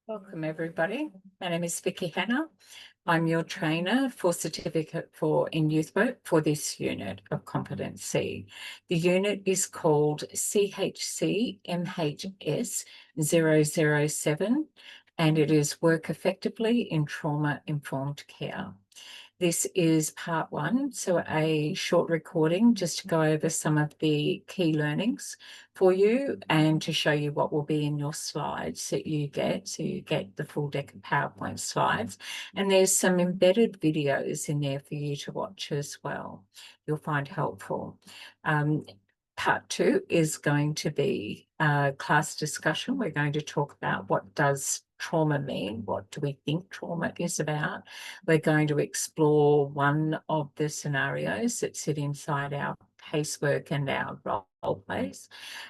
Welcome everybody. My name is Vicky Hannah. I'm your trainer for Certificate in Youth Work for this unit of competency. The unit is called CHCMHS007 and it is Work Effectively in Trauma-Informed Care. This is part one, so a short recording just to go over some of the key learnings for you and to show you what will be in your slides that you get. So you get the full deck of PowerPoint slides, and there's some embedded videos in there for you to watch as well. You'll find helpful. Part two is going to be a class discussion. We're going to talk about what does trauma mean? What do we think trauma is about? We're going to explore one of the scenarios that sit inside our casework and our role plays.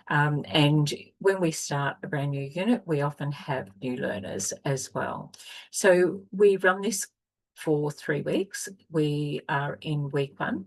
And when we start a brand new unit, we often have new learners as well. So we run this for 3 weeks. We are in week one.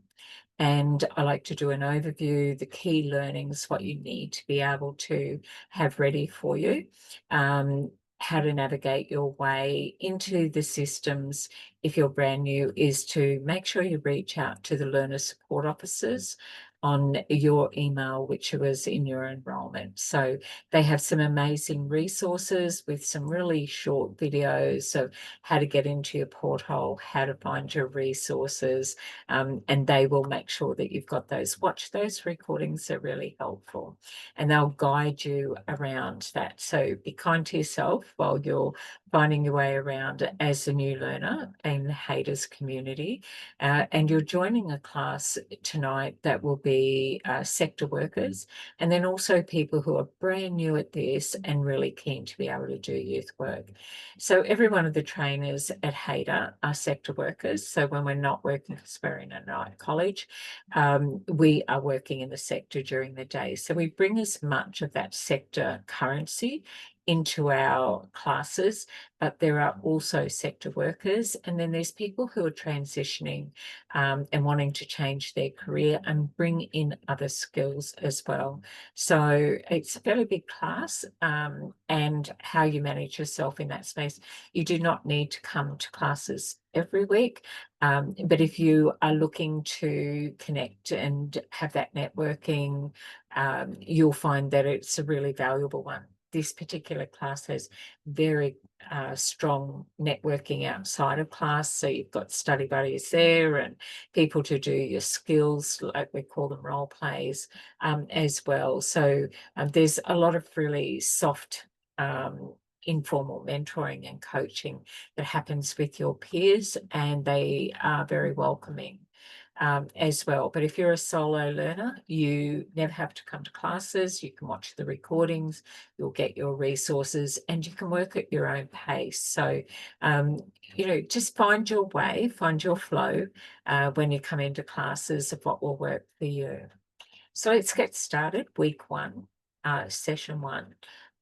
And I like to do an overview, the key learnings, what you need to be able to have ready for you, how to navigate your way into the systems if you're brand new, is to make sure you reach out to the learner support officers on your email, which was in your enrolment. So they have some amazing resources with some really short videos of how to get into your porthole, how to find your resources, and they will make sure that you've got those. Watch those recordings, they're really helpful, and they'll guide you around that. So be kind to yourself while you're finding your way around as a new learner in the Haters community. And you're joining a class tonight that will be sector workers, and then also people who are brand new at this and really keen to be able to do youth work. So every one of the trainers at Hater are sector workers. So when we're not working because we're in a night college, we are working in the sector during the day. So we bring as much of that sector currency into our classes, but there are also sector workers, and then there's people who are transitioning and wanting to change their career and bring in other skills as well. So it's a fairly big class, and how you manage yourself in that space. You do not need to come to classes every week, but if you are looking to connect and have that networking, you'll find that it's a really valuable one. This particular class has very strong networking outside of class. So you've got study buddies there and people to do your skills, like we call them role plays, as well. So there's a lot of really soft informal mentoring and coaching that happens with your peers, and they are very welcoming as well. But if you're a solo learner, you never have to come to classes. You can watch the recordings, you'll get your resources, and you can work at your own pace. So, just find your way, find your flow when you come into classes of what will work for you. So let's get started. Week one, session one.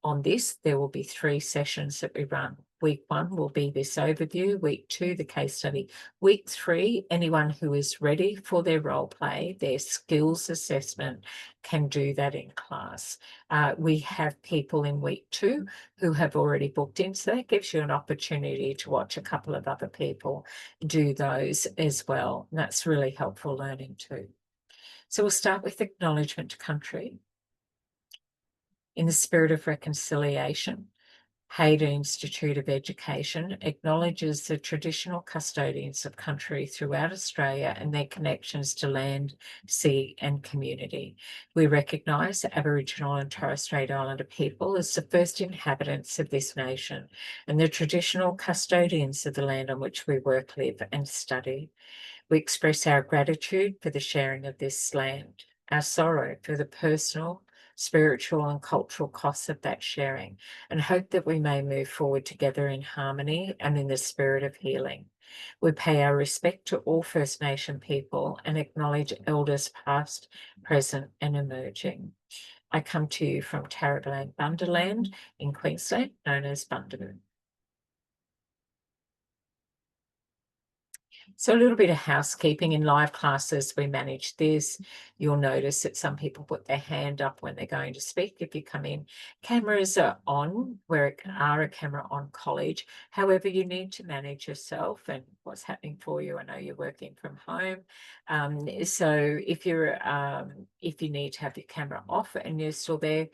On this, there will be 3 sessions that we run. Week one will be this overview. Week two, the case study. Week three, anyone who is ready for their role play, their skills assessment, can do that in class. We have people in week two who have already booked in, so that gives you an opportunity to watch a couple of other people do those as well. And that's really helpful learning too. So we'll start with acknowledgement to country. In the spirit of reconciliation, Hayter Institute of Education acknowledges the traditional custodians of country throughout Australia and their connections to land, sea and community. We recognise Aboriginal and Torres Strait Islander people as the first inhabitants of this nation and the traditional custodians of the land on which we work, live and study. We express our gratitude for the sharing of this land, our sorrow for the personal, spiritual and cultural costs of that sharing, and hope that we may move forward together in harmony and in the spirit of healing. We pay our respect to all First Nation people and acknowledge elders past, present and emerging. I come to you from Tarrablang Bundaland in Queensland, known as Bundaberg. So a little bit of housekeeping. In live classes, we manage this. You'll notice that some people put their hand up when they're going to speak. If you come in, cameras are on, where are a camera on college. However, you need to manage yourself and what's happening for you. I know you're working from home. So if you need to have your camera off and you're still there,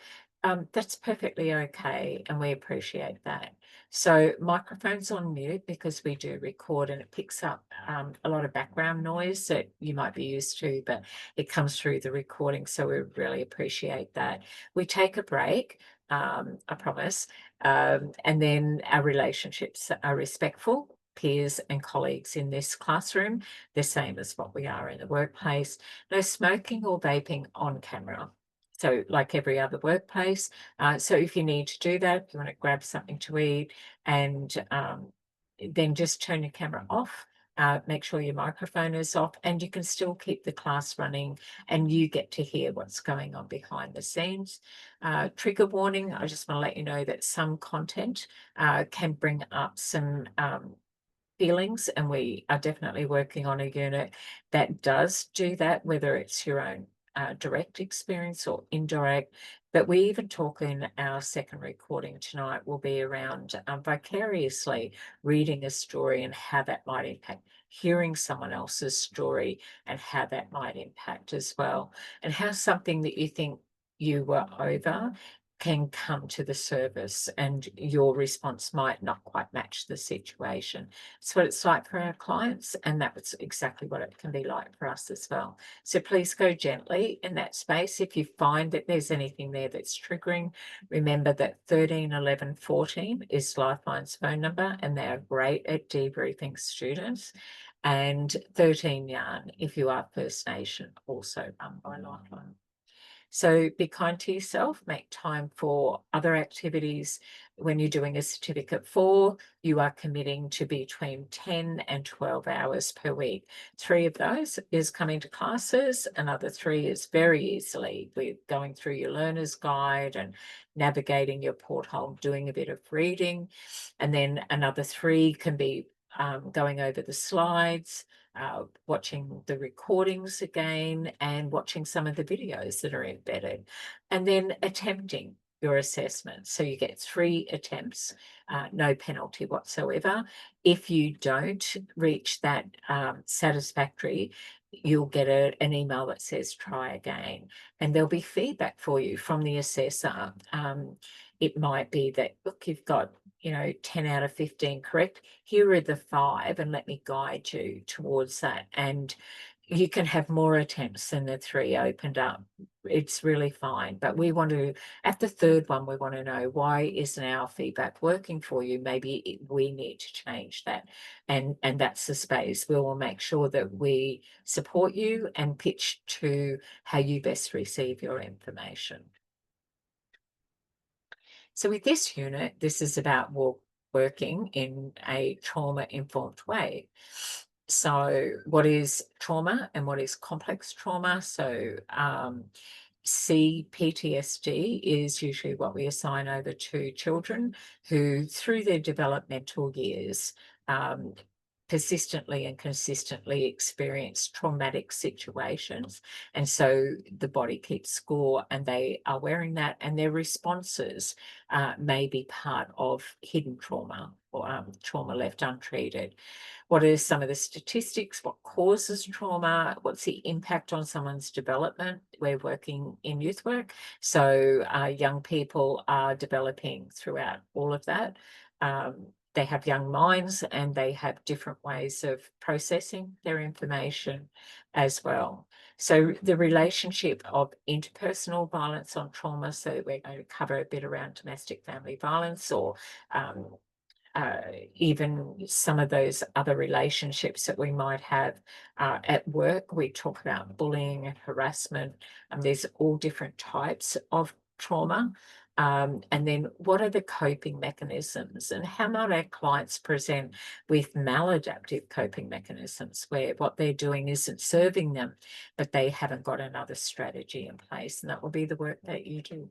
that's perfectly okay, and we appreciate that. So microphones on mute because we do record and it picks up a lot of background noise that you might be used to, but it comes through the recording. So we really appreciate that. We take a break, I promise, and then our relationships are respectful. Peers and colleagues in this classroom, the same as what we are in the workplace. No smoking or vaping on camera. So like every other workplace. So if you need to do that, if you want to grab something to eat, and then just turn your camera off, make sure your microphone is off, and you can still keep the class running and you get to hear what's going on behind the scenes. Trigger warning, I just want to let you know that some content can bring up some feelings, and we are definitely working on a unit that does do that, whether it's your own direct experience or indirect. But we even talk in our second recording tonight will be around vicariously reading a story and how that might impact, hearing someone else's story and how that might impact as well, and how something that you think you were over can come to the surface and your response might not quite match the situation. It's what it's like for our clients, and that's exactly what it can be like for us as well. So please go gently in that space. If you find that there's anything there that's triggering, remember that 13 11 14 is Lifeline's phone number, and they are great at debriefing students. And 13 Yarn, if you are First Nation, also run by Lifeline. So be kind to yourself, make time for other activities. When you're doing a certificate 4, you are committing to between 10 and 12 hours per week. 3 of those is coming to classes. Another 3 is very easily with going through your learner's guide and navigating your porthole, doing a bit of reading. And then another 3 can be going over the slides, watching the recordings again, and watching some of the videos that are embedded, and then attempting your assessment. So you get 3 attempts, no penalty whatsoever. If you don't reach that satisfactory, you'll get an email that says try again, and there'll be feedback for you from the assessor. It might be that, look, you've got 10 out of 15 correct. Here are the 5, and let me guide you towards that. And you can have more attempts than the 3 opened up. It's really fine. But we want to, at the 3rd one, we want to know, why isn't our feedback working for you? Maybe we need to change that. And that's the space. We will make sure that we support you and pitch to how you best receive your information. So with this unit, this is about working in a trauma-informed way. So what is trauma and what is complex trauma? So CPTSD is usually what we assign over to children who, through their developmental years, persistently and consistently experience traumatic situations. And so the body keeps score, and they are wearing that, and their responses may be part of hidden trauma or trauma left untreated. What are some of the statistics? What causes trauma? What's the impact on someone's development? We're working in youth work, so young people are developing throughout all of that. They have young minds, and they have different ways of processing their information as well. So the relationship of interpersonal violence on trauma, so we're going to cover a bit around domestic family violence, or even some of those other relationships that we might have at work. We talk about bullying and harassment, and there's all different types of trauma. And then what are the coping mechanisms, and how might our clients present with maladaptive coping mechanisms, where what they're doing isn't serving them, but they haven't got another strategy in place, and that will be the work that you do.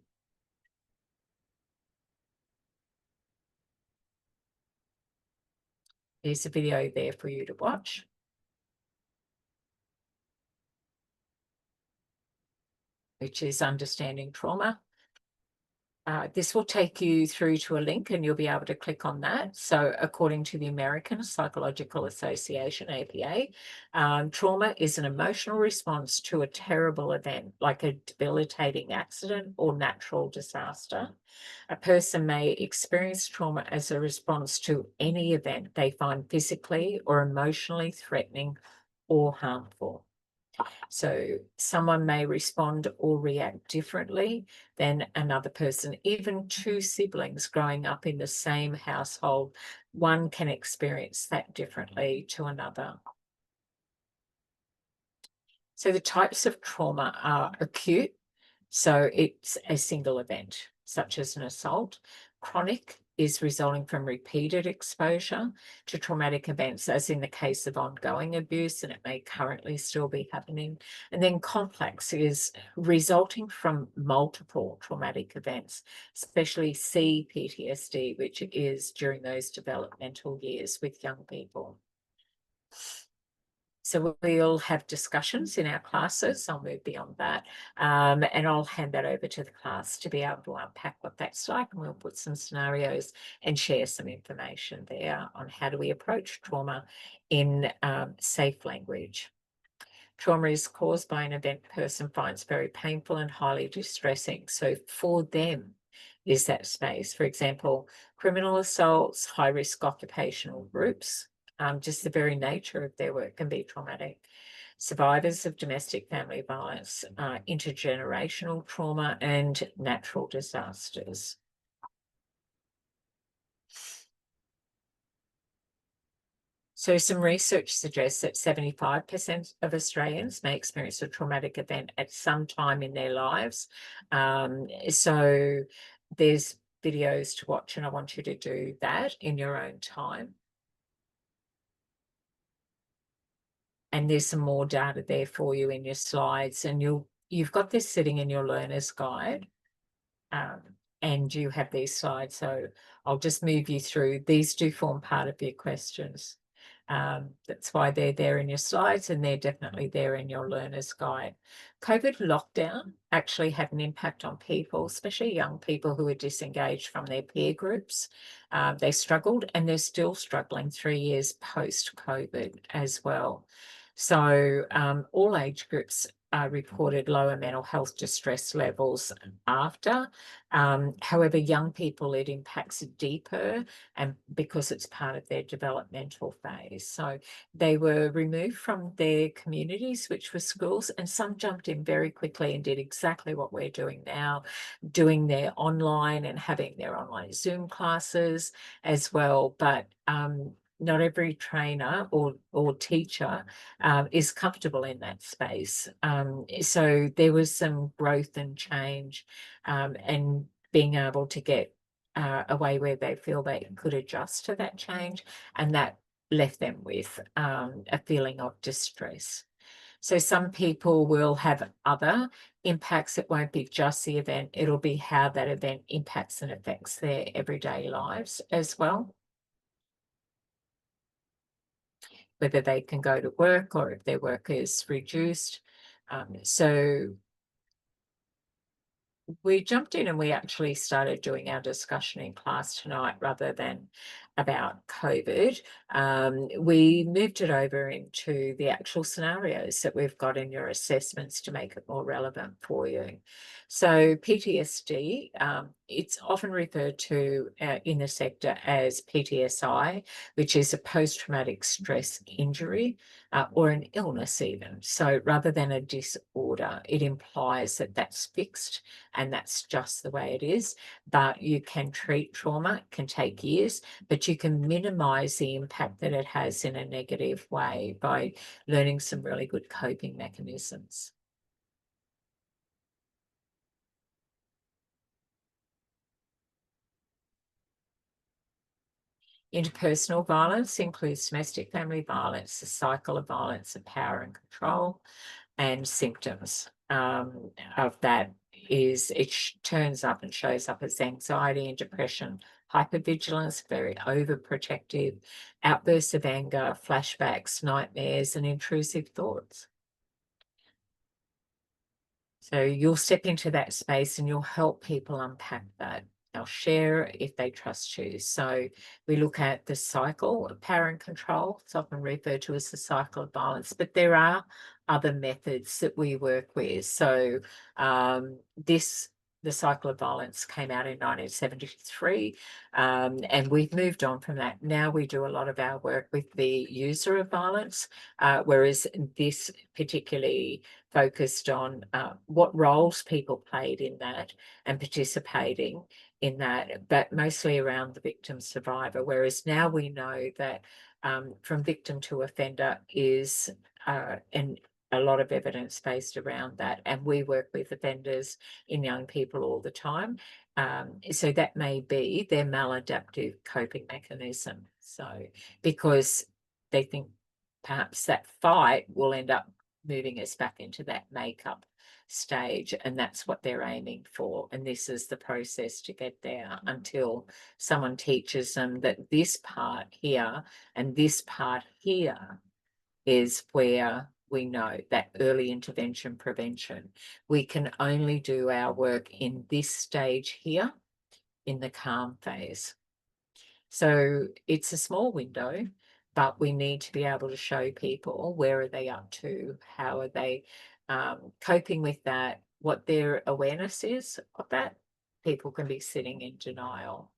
There's a video there for you to watch. which is Understanding Trauma. This will take you through to a link and you'll be able to click on that. So according to the American Psychological Association, APA, trauma is an emotional response to a terrible event like a debilitating accident or natural disaster. A person may experience trauma as a response to any event they find physically or emotionally threatening or harmful. So someone may respond or react differently than another person. Even two siblings growing up in the same household, one can experience that differently to another. So the types of trauma are acute, so it's a single event, such as an assault. Chronic is resulting from repeated exposure to traumatic events, as in the case of ongoing abuse, and it may currently still be happening. And then complex is resulting from multiple traumatic events, especially CPTSD, which is during those developmental years with young people. So we'll have discussions in our classes. I'll move beyond that. And I'll hand that over to the class to be able to unpack what that's like. And we'll put some scenarios and share some information there on how do we approach trauma in safe language. Trauma is caused by an event a person finds very painful and highly distressing. So for them is that space. For example, criminal assaults, high-risk occupational groups, just the very nature of their work can be traumatic. Survivors of domestic family violence, intergenerational trauma, and natural disasters. So some research suggests that 75% of Australians may experience a traumatic event at some time in their lives. So there's videos to watch, and I want you to do that in your own time. And there's some more data there for you in your slides, and you've got this sitting in your learner's guide, and you have these slides. So I'll just move you through. These do form part of your questions. That's why they're there in your slides, and they're definitely there in your learner's guide. COVID lockdown actually had an impact on people, especially young people who are disengaged from their peer groups. They struggled, and they're still struggling 3 years post-COVID as well. So all age groups reported lower mental health distress levels after. However, young people, it impacts deeper, and because it's part of their developmental phase. So they were removed from their communities, which were schools, and some jumped in very quickly and did exactly what we're doing now, doing their online and having their online Zoom classes as well. But not every trainer or teacher is comfortable in that space. So there was some growth and change, and being able to get a way where they feel they could adjust to that change, and that left them with a feeling of distress. So some people will have other impacts. It won't be just the event, it'll be how that event impacts and affects their everyday lives as well. Whether they can go to work or if their work is reduced. So we jumped in and we actually started doing our discussion in class tonight rather than about COVID. We moved it over into the actual scenarios that we've got in your assessments to make it more relevant for you. So PTSD, it's often referred to in the sector as PTSI, which is a post-traumatic stress injury or an illness even. So rather than a disorder, it implies that that's fixed and that's just the way it is. But you can treat trauma, it can take years, but you can minimize the impact that it has in a negative way by learning some really good coping mechanisms. Interpersonal violence includes domestic family violence, the cycle of violence of power and control, and symptoms of that is it turns up and shows up as anxiety and depression, hypervigilance, very overprotective, outbursts of anger, flashbacks, nightmares, and intrusive thoughts. So you'll step into that space and you'll help people unpack that. They'll share if they trust you. So we look at the cycle of power and control. It's often referred to as the cycle of violence, but there are other methods that we work with. So the cycle of violence came out in 1973, and we've moved on from that. Now we do a lot of our work with the user of violence, whereas this particularly focused on what roles people played in that and participating in that, but mostly around the victim survivor. Whereas now we know that from victim to offender is and a lot of evidence based around that. And we work with offenders in young people all the time. So that may be their maladaptive coping mechanism. So because they think perhaps that fight will end up moving us back into that makeup stage, and that's what they're aiming for. And this is the process to get there until someone teaches them that this part here and this part here is where we know that early intervention prevention. We can only do our work in this stage here in the calm phase. So it's a small window, but we need to be able to show people where are they up to, how are they coping with that, what their awareness is of that. People can be sitting in denial.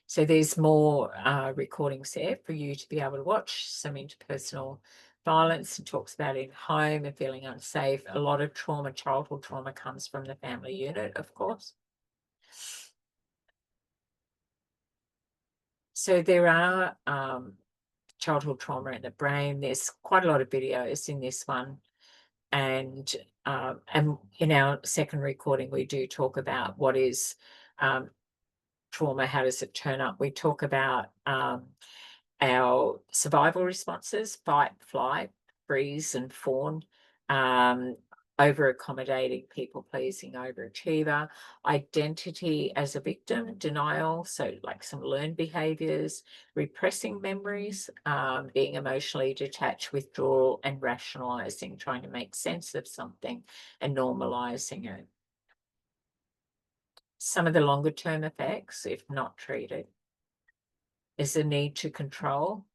So there's more recordings there for you to be able to watch. Some interpersonal violence, and talks about in home and feeling unsafe. A lot of trauma, childhood trauma, comes from the family unit, of course. So there are childhood trauma in the brain. There's quite a lot of videos in this one. And in our second recording, we do talk about what is trauma, how does it turn up. We talk about our survival responses: fight, flight, freeze and fawn, over accommodating, people pleasing, overachiever, identity as a victim, denial, so like some learned behaviors, repressing memories, being emotionally detached, withdrawal, and rationalizing, trying to make sense of something and normalizing it. Some of the longer term effects, if not treated, is the need to control,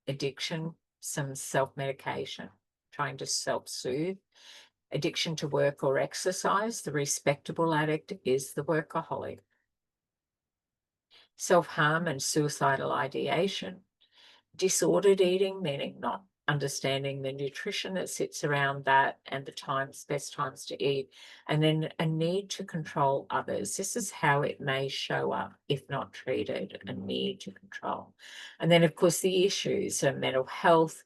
addiction, some self-medication, trying to self-soothe, addiction to work or exercise. The respectable addict is the workaholic. Self-harm and suicidal ideation, disordered eating, meaning not understanding the nutrition that sits around that and the best times to eat, and then a need to control others. This is how it may show up if not treated, a need to control. And then, of course, the issues are mental health,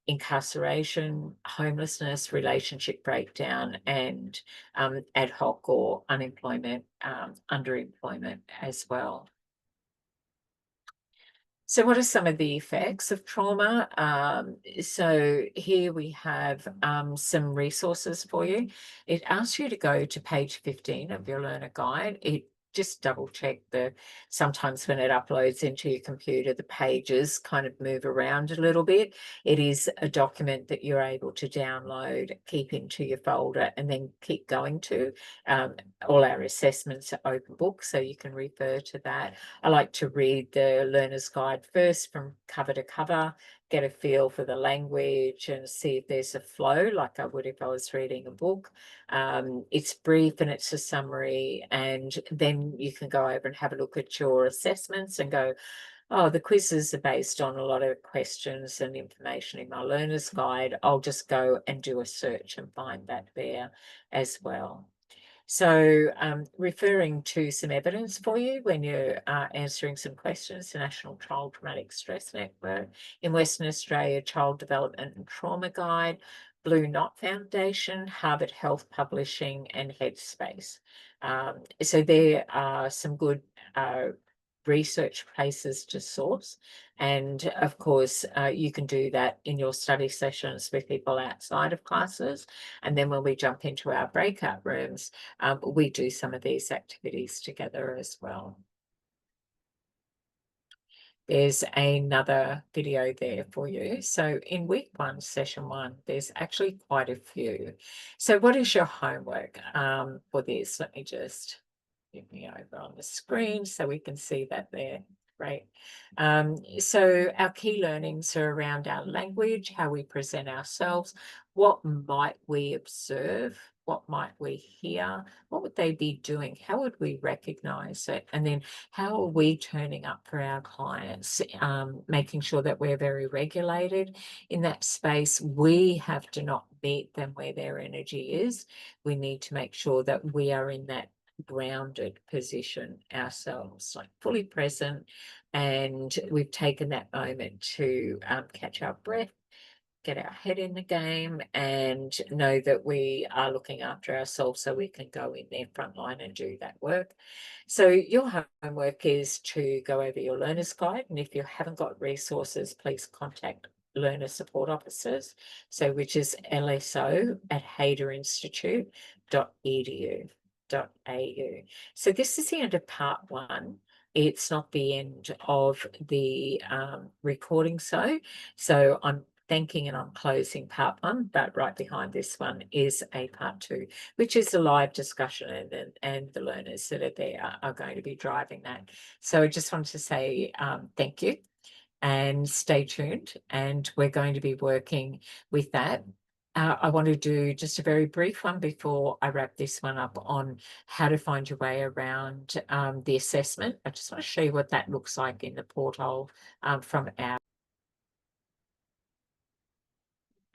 incarceration, homelessness, relationship breakdown, and ad hoc or unemployment, underemployment as well. So what are some of the effects of trauma? So here we have some resources for you. It asks you to go to page 15 of your learner guide. It just double check sometimes when it uploads into your computer, the pages kind of move around a little bit. It is a document that you're able to download, keep into your folder, and then keep going to. All our assessments are open book, so you can refer to that. I like to read the learner's guide first from cover to cover, get a feel for the language and see if there's a flow like I would if I was reading a book. It's brief and it's a summary, and then you can go over and have a look at your assessments and go, oh, the quizzes are based on a lot of questions and information in my learner's guide. I'll just go and do a search and find that there as well. So referring to some evidence for you when you're answering some questions, the National Child Traumatic Stress Network, in Western Australia, Child Development and Trauma Guide, Blue Knot Foundation, Harvard Health Publishing, and Headspace. So there are some good research places to source. And of course, you can do that in your study sessions with people outside of classes. And then when we jump into our breakout rooms, we do some of these activities together as well. there's another video there for you. So in week 1, session 1, there's actually quite a few. So what is your homework for this? Let me just get me over on the screen so we can see that there. Great. So our key learnings are around our language, how we present ourselves, what might we observe, what might we hear, what would they be doing, how would we recognize it, and then how are we turning up for our clients, making sure that we're very regulated in that space. We have to not meet them where their energy is. We need to make sure that we are in that grounded position ourselves, like fully present, and we've taken that moment to catch our breath, get our head in the game, and know that we are looking after ourselves so we can go in there frontline and do that work. So your homework is to go over your learner's guide, and if you haven't got resources, please contact learner support officers, so which is lso@haiderinstitute.edu.au. So this is the end of part 1. It's not the end of the recording. So I'm thanking and I'm closing part 1, but right behind this one is a part 2, which is a live discussion, and the learners that are there are going to be driving that. So I just wanted to say thank you and stay tuned, and we're going to be working with that. I want to do just a very brief one before I wrap this one up on how to find your way around the assessment. I just want to show you what that looks like in the portal from our.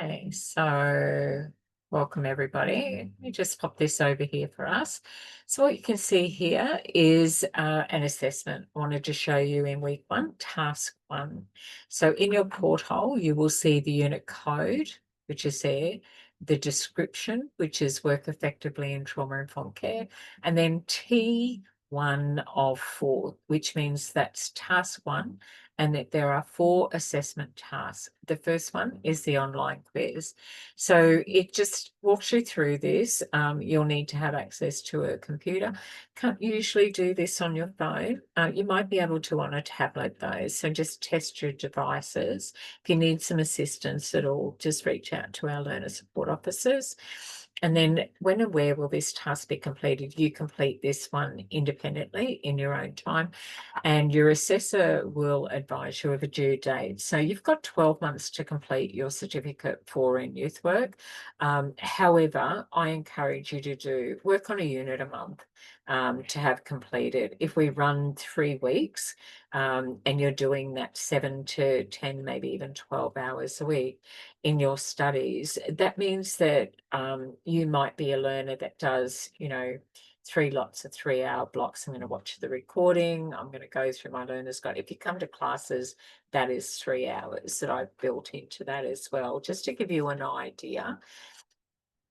Okay, so welcome everybody. Let me just pop this over here for us. So what you can see here is an assessment. I wanted to show you in week 1, task 1. So in your porthole, you will see the unit code, which is there, the description, which is work effectively in trauma-informed care, and then T1 of 4, which means that's task 1, and that there are 4 assessment tasks. The first one is the online quiz. So it just walks you through this. You'll need to have access to a computer. Can't usually do this on your phone. You might be able to on a tablet though. So just test your devices. If you need some assistance at all, just reach out to our learner support officers. And then when and where will this task be completed? You complete this one independently in your own time, and your assessor will advise you of a due date. So you've got 12 months to complete your certificate for in youth work. However, I encourage you to work on a unit a month to have completed. If we run 3 weeks and you're doing that 7 to 10, maybe even 12 hours a week in your studies, that means that you might be a learner that does, 3 lots of 3-hour blocks. I'm going to watch the recording. I'm going to go through my learner's guide. If you come to classes, that is 3 hours that I've built into that as well, just to give you an idea.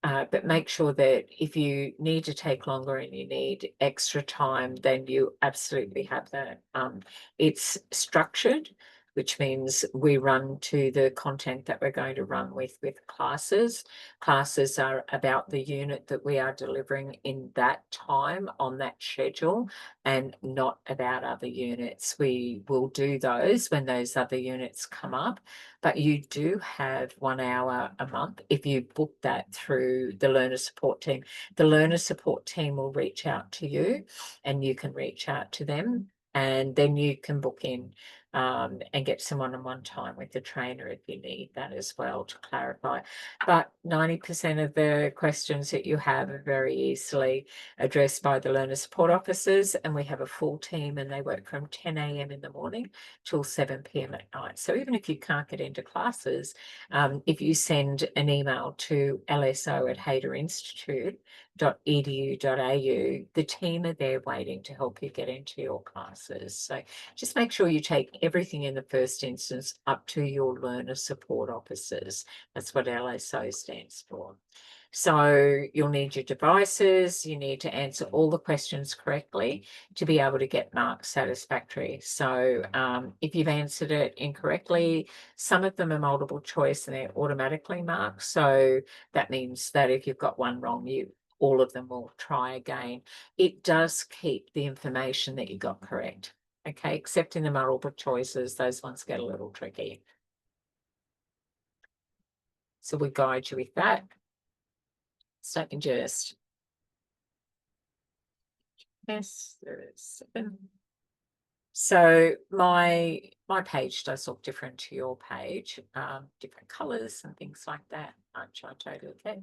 But make sure that if you need to take longer and you need extra time, then you absolutely have that. It's structured, which means we run to the content that we're going to run with classes. Classes are about the unit that we are delivering in that time on that schedule, and not about other units. We will do those when those other units come up, but you do have 1 hour a month if you book that through the learner support team. The learner support team will reach out to you and you can reach out to them, and then you can book in and get some one-on-one time with the trainer if you need that as well to clarify. But 90% of the questions that you have are very easily addressed by the learner support officers, and we have a full team and they work from 10 a.m. in the morning till 7 p.m. at night. So even if you can't get into classes, if you send an email to lso@haiderinstitute.edu.au, the team are there waiting to help you get into your classes. So just make sure you take everything in the first instance up to your learner support officers. That's what LSO stands for. So you'll need your devices, you need to answer all the questions correctly to be able to get marked satisfactory. So if you've answered it incorrectly, some of them are multiple choice and they're automatically marked. So that means that if you've got one wrong, all of them will try again. It does keep the information that you got correct. Okay, except in the multiple choices, those ones get a little tricky. So we guide you with that. So I can just, yes, there is 7. So my page does look different to your page, different colors and things like that. I totally get.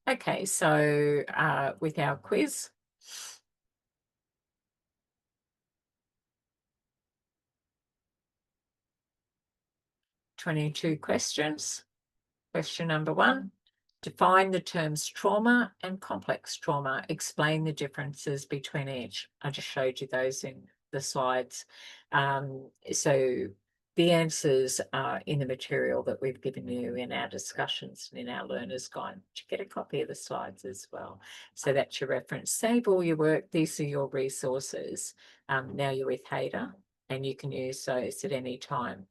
Okay, so with our quiz, 22 questions. Question number 1, define the terms trauma and complex trauma. Explain the differences between each. I just showed you those in the slides. So the answers are in the material that we've given you in our discussions and in our learner's guide. You get a copy of the slides as well. So that's your reference. Save all your work. These are your resources. Now you're with Hader, and you can use those at any time.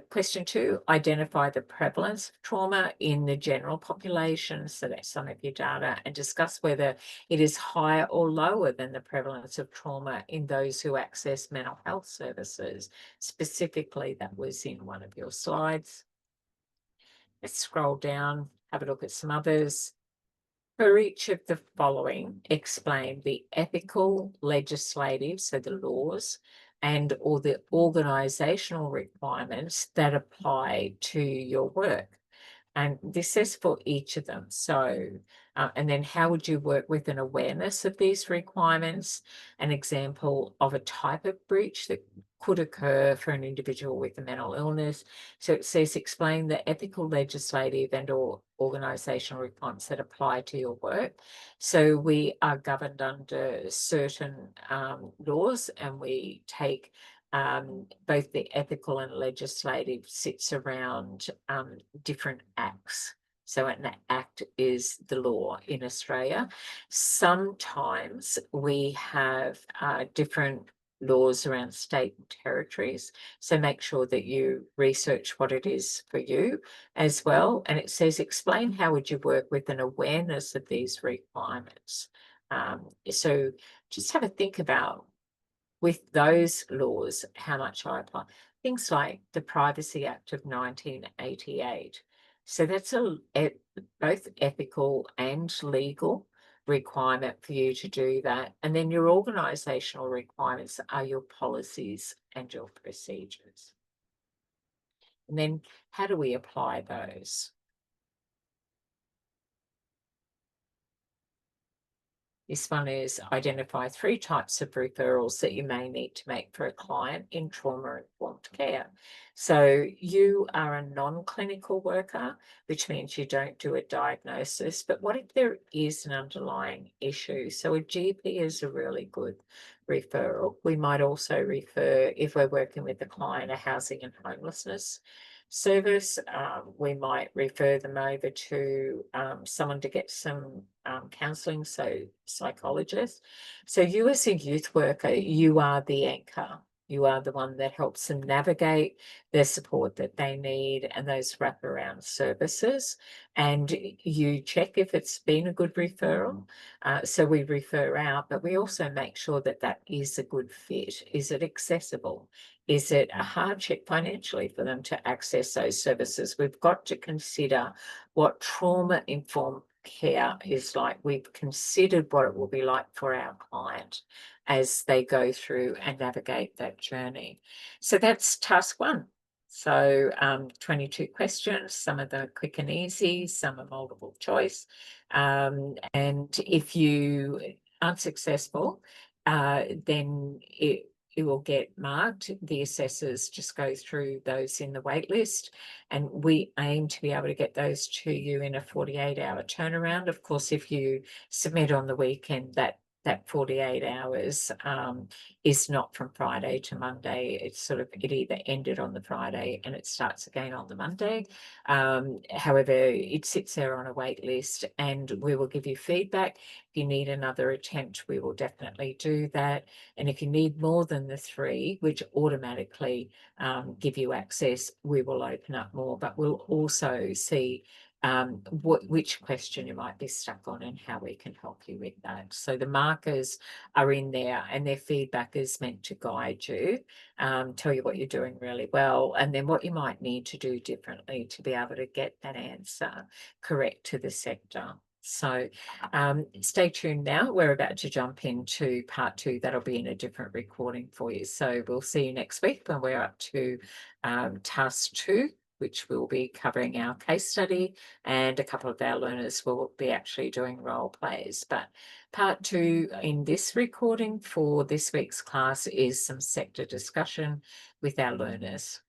Question 2, identify the prevalence of trauma in the general population. So that's some of your data, and discuss whether it is higher or lower than the prevalence of trauma in those who access mental health services. Specifically, that was in one of your slides. Let's scroll down, have a look at some others. For each of the following, explain the ethical, legislative, so the laws, and or the organisational requirements that apply to your work. And this is for each of them. So, and then how would you work with an awareness of these requirements? An example of a type of breach that could occur for an individual with a mental illness. So it says explain the ethical, legislative and or organisational requirements that apply to your work. So we are governed under certain laws, and we take both the ethical and legislative sits around different acts. So an act is the law in Australia. Sometimes we have different laws around state and territories. So make sure that you research what it is for you as well. And it says, explain how would you work with an awareness of these requirements. So just have a think about, with those laws, how much I apply. Things like the Privacy Act of 1988. So that's both ethical and legal requirement for you to do that. And then your organisational requirements are your policies and your procedures. And then how do we apply those? This one is identify 3 types of referrals that you may need to make for a client in trauma-informed care. So you are a non-clinical worker, which means you don't do a diagnosis, but what if there is an underlying issue? So a GP is a really good referral. We might also refer, if we're working with a client, a housing and homelessness service. We might refer them over to someone to get some counselling, so psychologist. So you as a youth worker, you are the anchor. You are the one that helps them navigate the support that they need and those wraparound services. And you check if it's been a good referral. So we refer out, but we also make sure that that is a good fit. Is it accessible? Is it a hardship financially for them to access those services? We've got to consider what trauma-informed care is like. We've considered what it will be like for our client as they go through and navigate that journey. So that's task 1. So 22 questions, some of them are quick and easy, some are multiple choice. And if you aren't successful, then it will get marked. The assessors just go through those in the wait list, and we aim to be able to get those to you in a 48-hour turnaround. Of course, if you submit on the weekend, that 48 hours is not from Friday to Monday. It's it either ended on the Friday and it starts again on the Monday. However, it sits there on a wait list, and we will give you feedback. If you need another attempt, we will definitely do that. And if you need more than the 3, which automatically give you access, we will open up more. But we'll also see which question you might be stuck on and how we can help you with that. So the markers are in there and their feedback is meant to guide you, tell you what you're doing really well, and then what you might need to do differently to be able to get that answer correct to the sector. So stay tuned now. We're about to jump into part 2. That'll be in a different recording for you. So we'll see you next week when we're up to task 2, which will be covering our case study, and a couple of our learners will be actually doing role plays. But part 2 in this recording for this week's class is some sector discussion with our learners.